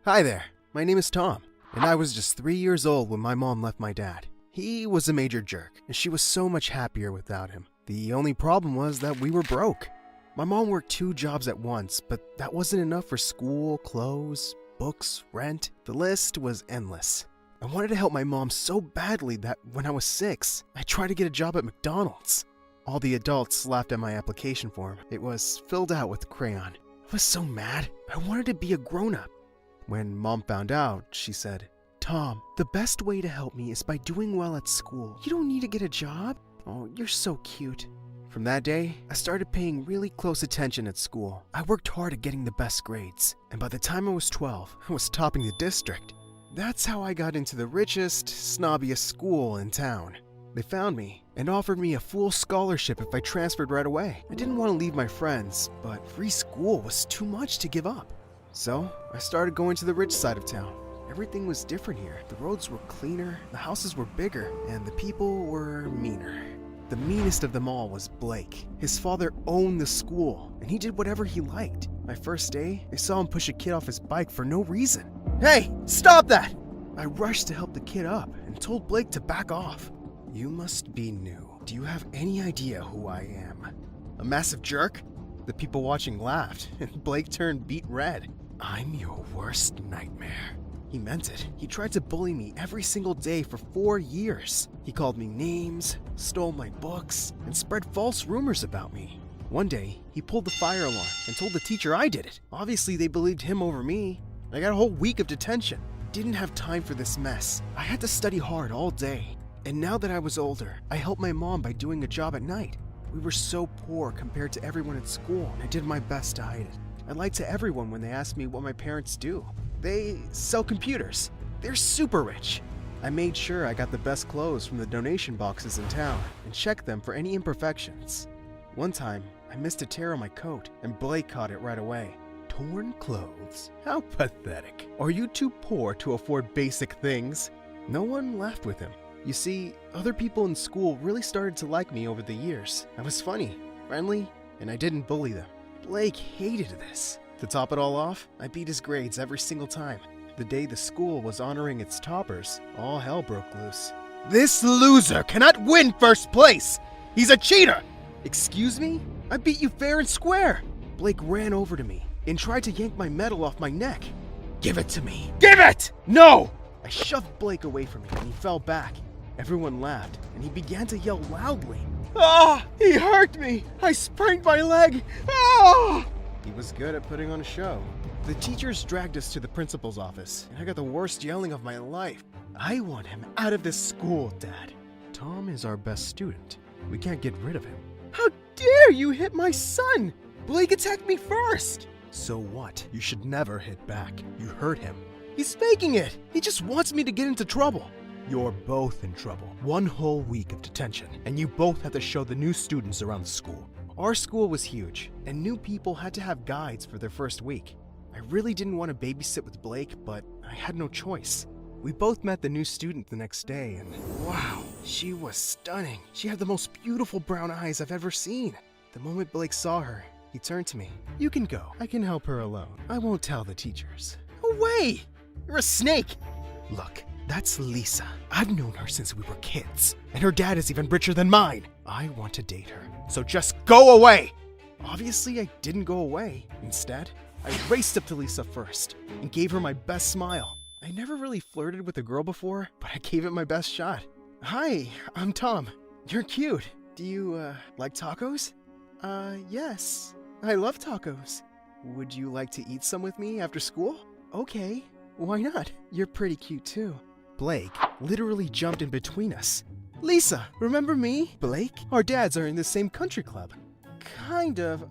Hi there, my name is Tom, and I was just 3 years old when my mom left my dad. He was a major jerk, and she was so much happier without him. The only problem was that we were broke. My mom worked 2 jobs at once, but that wasn't enough for school, clothes, books, rent. The list was endless. I wanted to help my mom so badly that when I was 6, I tried to get a job at McDonald's. All the adults laughed at my application form. It was filled out with crayon. I was so mad. I wanted to be a grown-up. When Mom found out, she said, "Tom, the best way to help me is by doing well at school. You don't need to get a job. Oh, you're so cute." From that day, I started paying really close attention at school. I worked hard at getting the best grades, and by the time I was 12, I was topping the district. That's how I got into the richest, snobbiest school in town. They found me and offered me a full scholarship if I transferred right away. I didn't want to leave my friends, but free school was too much to give up. So I started going to the rich side of town. Everything was different here. The roads were cleaner, the houses were bigger, and the people were meaner. The meanest of them all was Blake. His father owned the school, and he did whatever he liked. My first day, I saw him push a kid off his bike for no reason. "Hey, stop that!" I rushed to help the kid up and told Blake to back off. "You must be new. Do you have any idea who I am? A massive jerk?" The people watching laughed, and Blake turned beet red. "I'm your worst nightmare." He meant it. He tried to bully me every single day for 4 years. He called me names, stole my books, and spread false rumors about me. One day, he pulled the fire alarm and told the teacher I did it. Obviously, they believed him over me. I got a whole week of detention. Didn't have time for this mess. I had to study hard all day. And now that I was older, I helped my mom by doing a job at night. We were so poor compared to everyone at school, and I did my best to hide it. I lied to everyone when they asked me what my parents do. They sell computers. They're super rich. I made sure I got the best clothes from the donation boxes in town and checked them for any imperfections. One time, I missed a tear on my coat, and Blake caught it right away. "Torn clothes? How pathetic. Are you too poor to afford basic things?" No one laughed with him. You see, other people in school really started to like me over the years. I was funny, friendly, and I didn't bully them. Blake hated this. To top it all off, I beat his grades every single time. The day the school was honoring its toppers, all hell broke loose. "This loser cannot win first place! He's a cheater!" "Excuse me? I beat you fair and square!" Blake ran over to me and tried to yank my medal off my neck. "Give it to me! Give it! No!" I shoved Blake away from me and he fell back. Everyone laughed, and he began to yell loudly. "Ah! He hurt me! I sprained my leg! Ah!" He was good at putting on a show. The teachers dragged us to the principal's office, and I got the worst yelling of my life. "I want him out of this school, Dad. Tom is our best student. We can't get rid of him." "How dare you hit my son! Blake attacked me first!" "So what? You should never hit back. You hurt him." "He's faking it! He just wants me to get into trouble." "You're both in trouble. 1 whole week of detention, and you both have to show the new students around the school." Our school was huge, and new people had to have guides for their first week. I really didn't want to babysit with Blake, but I had no choice. We both met the new student the next day, and wow, she was stunning. She had the most beautiful brown eyes I've ever seen. The moment Blake saw her, he turned to me. "You can go. I can help her alone. I won't tell the teachers." "No way! You're a snake!" "Look, that's Lisa. I've known her since we were kids, and her dad is even richer than mine. I want to date her, so just go away!" Obviously, I didn't go away. Instead, I raced up to Lisa first and gave her my best smile. I never really flirted with a girl before, but I gave it my best shot. "Hi, I'm Tom. You're cute. Do you, like tacos?" Yes. I love tacos." "Would you like to eat some with me after school?" "Okay. Why not? You're pretty cute too." Blake literally jumped in between us. "Lisa, remember me? Blake? Our dads are in the same country club." "Kind of.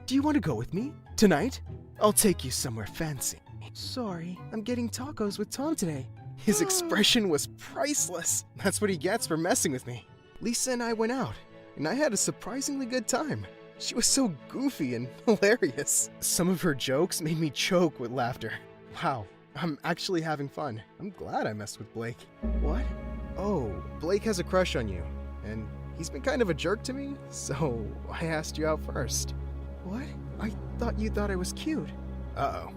Do you want to go with me? Tonight? I'll take you somewhere fancy." "Sorry, I'm getting tacos with Tom today." His expression was priceless. That's what he gets for messing with me. Lisa and I went out, and I had a surprisingly good time. She was so goofy and hilarious. Some of her jokes made me choke with laughter. Wow, I'm actually having fun. I'm glad I messed with Blake. "What? Oh, Blake has a crush on you, and he's been kind of a jerk to me, so I asked you out first." "What? I thought you thought I was cute." Uh-oh.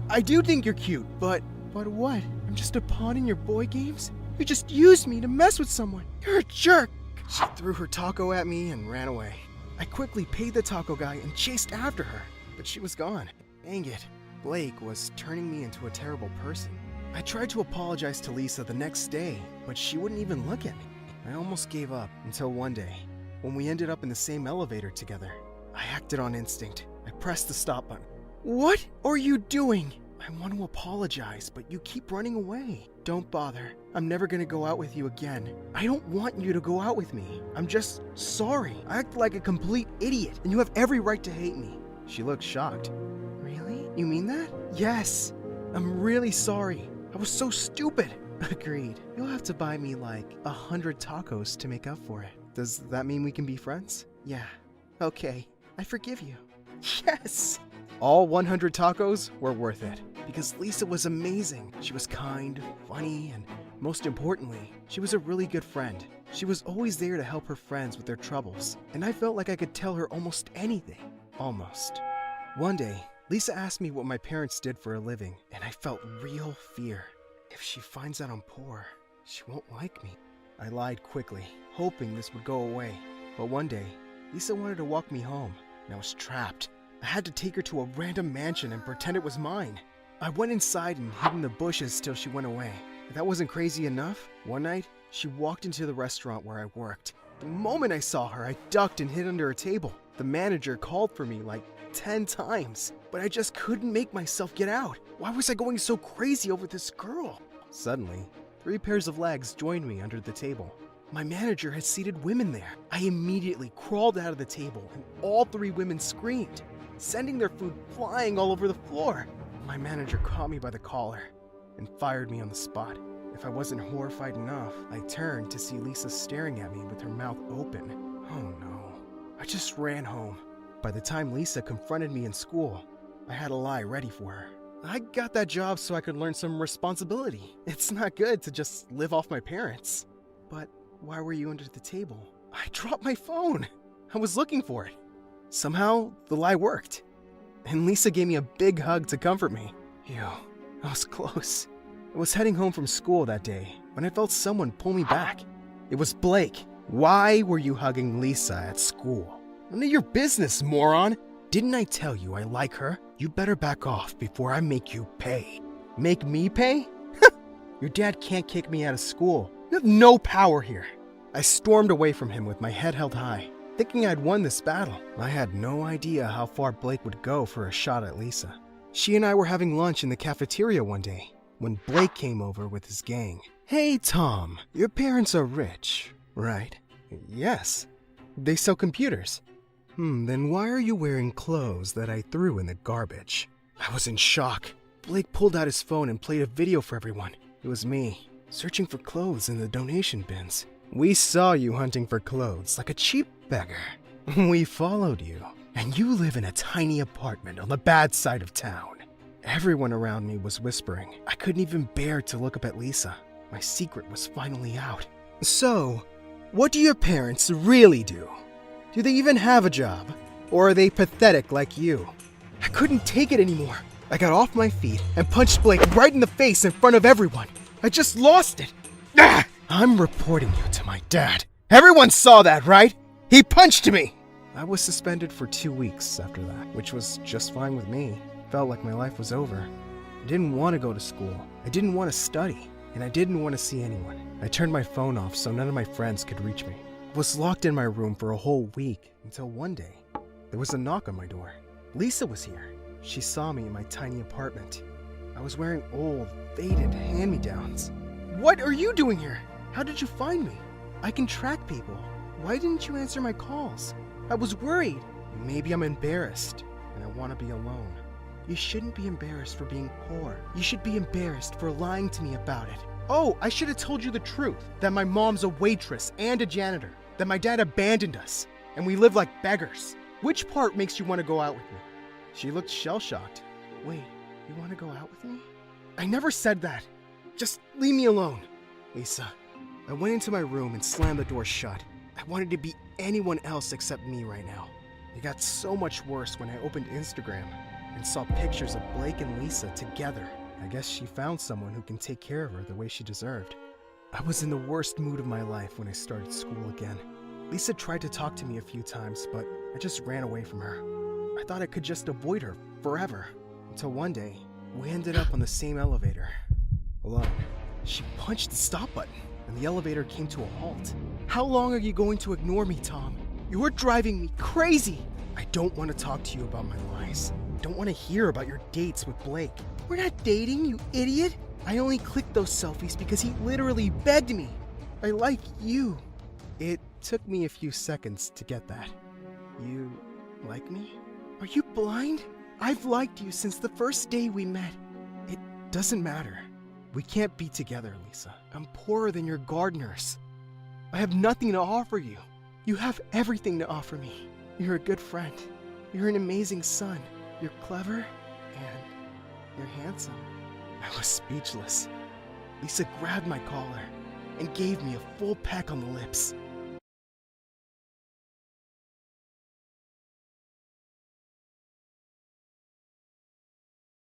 I do think you're cute, but what? I'm just a pawn in your boy games? You just used me to mess with someone. You're a jerk. She threw her taco at me and ran away. I quickly paid the taco guy and chased after her, but she was gone. Dang it. Blake was turning me into a terrible person. I tried to apologize to Lisa the next day, but she wouldn't even look at me. I almost gave up until one day, when we ended up in the same elevator together. I acted on instinct. I pressed the stop button. What are you doing? I want to apologize, but you keep running away. Don't bother. I'm never gonna go out with you again. I don't want you to go out with me. I'm just sorry. I act like a complete idiot, and you have every right to hate me. She looked shocked. Really? You mean that? Yes. I'm really sorry. I was so stupid. Agreed. You'll have to buy me like 100 tacos to make up for it. Does that mean we can be friends? Yeah. Okay. I forgive you. Yes! All 100 tacos were worth it, because Lisa was amazing. She was kind, funny, and most importantly, she was a really good friend. She was always there to help her friends with their troubles, and I felt like I could tell her almost anything. Almost. One day, Lisa asked me what my parents did for a living, and I felt real fear. If she finds out I'm poor, she won't like me. I lied quickly, hoping this would go away. But one day, Lisa wanted to walk me home, and I was trapped. I had to take her to a random mansion and pretend it was mine. I went inside and hid in the bushes till she went away. If that wasn't crazy enough, one night, she walked into the restaurant where I worked. The moment I saw her, I ducked and hid under a table. The manager called for me like 10 times, but I just couldn't make myself get out. Why was I going so crazy over this girl? Suddenly, 3 pairs of legs joined me under the table. My manager had seated women there. I immediately crawled out of the table and all 3 women screamed, sending their food flying all over the floor. My manager caught me by the collar and fired me on the spot. If I wasn't horrified enough, I turned to see Lisa staring at me with her mouth open. Oh no. I just ran home. By the time Lisa confronted me in school, I had a lie ready for her. I got that job so I could learn some responsibility. It's not good to just live off my parents. But why were you under the table? I dropped my phone. I was looking for it. Somehow, the lie worked. And Lisa gave me a big hug to comfort me. Ew, I was close. I was heading home from school that day when I felt someone pull me back. It was Blake. Why were you hugging Lisa at school? None of your business, moron. Didn't I tell you I like her? You better back off before I make you pay. Make me pay? Your dad can't kick me out of school. You have no power here. I stormed away from him with my head held high, thinking I'd won this battle. I had no idea how far Blake would go for a shot at Lisa. She and I were having lunch in the cafeteria one day when Blake came over with his gang. Hey, Tom, your parents are rich, right? Yes. They sell computers. Then why are you wearing clothes that I threw in the garbage? I was in shock. Blake pulled out his phone and played a video for everyone. It was me, searching for clothes in the donation bins. We saw you hunting for clothes like a cheap beggar. We followed you, and you live in a tiny apartment on the bad side of town. Everyone around me was whispering. I couldn't even bear to look up at Lisa. My secret was finally out. So, what do your parents really do? Do they even have a job? Or are they pathetic like you? I couldn't take it anymore. I got off my feet and punched Blake right in the face in front of everyone. I just lost it. Ah! I'm reporting you to my dad. Everyone saw that, right? He punched me! I was suspended for 2 weeks after that, which was just fine with me. Felt like my life was over. I didn't want to go to school. I didn't want to study. And I didn't want to see anyone. I turned my phone off so none of my friends could reach me. I was locked in my room for a whole week until one day, there was a knock on my door. Lisa was here. She saw me in my tiny apartment. I was wearing old, faded hand-me-downs. What are you doing here? How did you find me? I can track people. Why didn't you answer my calls? I was worried. Maybe I'm embarrassed, and I want to be alone. You shouldn't be embarrassed for being poor. You should be embarrassed for lying to me about it. Oh, I should have told you the truth, that my mom's a waitress and a janitor, that my dad abandoned us, and we live like beggars. Which part makes you want to go out with me? She looked shell-shocked. Wait, you want to go out with me? I never said that. Just leave me alone. Lisa, I went into my room and slammed the door shut. I wanted to be anyone else except me right now. It got so much worse when I opened Instagram. and saw pictures of Blake and Lisa together. I guess she found someone who can take care of her the way she deserved. I was in the worst mood of my life when I started school again. Lisa tried to talk to me a few times, but I just ran away from her. I thought I could just avoid her forever, until one day, we ended up on the same elevator, alone. She punched the stop button, and the elevator came to a halt. How long are you going to ignore me, Tom? You're driving me crazy! I don't want to talk to you about my lies. I don't want to hear about your dates with Blake. We're not dating, you idiot! I only clicked those selfies because he literally begged me. I like you. It took me a few seconds to get that. You like me? Are you blind? I've liked you since the first day we met. It doesn't matter. We can't be together, Lisa. I'm poorer than your gardeners. I have nothing to offer you. You have everything to offer me. You're a good friend. You're an amazing son. You're clever, and you're handsome. I was speechless. Lisa grabbed my collar and gave me a full peck on the lips.